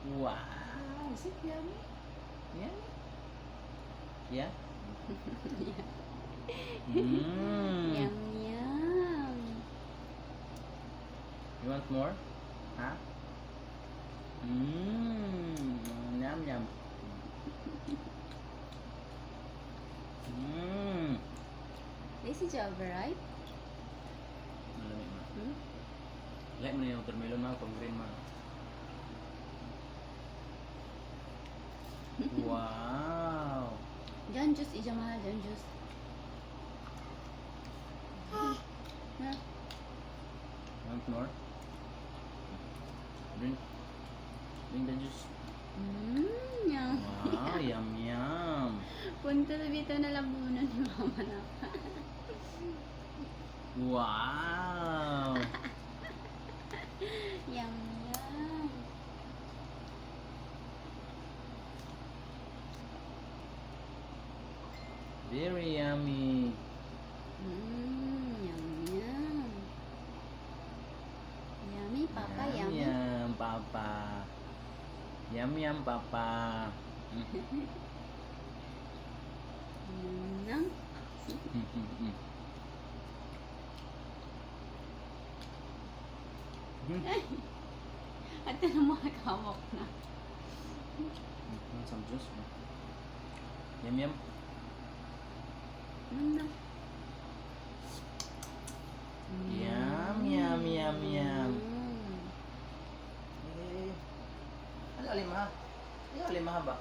Wow, is it yummy? Yeah? Yeah? Mmm. Yum, yum. You want more? Huh? Mmm. Yum, yum. Mmm. This is your right? Malamig ma. Hmm? Like mo na yung watermelon ma, pang green ma. Wow. John juice, ija mahal, John juice. Ha? Want more? Drink. Drink the juice. Yum. Wow, yum yum. Punta na dito na labunan ni mama na. Wow. Yum, yum. Very yummy. Yum, yum. Yummy, Papa, Yum yummy. yum, Papa. Yum yum, Papa. Nang. At na mga kamok na. Want some juice? Yum yum. Nang. Yum yum yum yum. Mm. Eh, ano alim ha? Ano alim ha ba?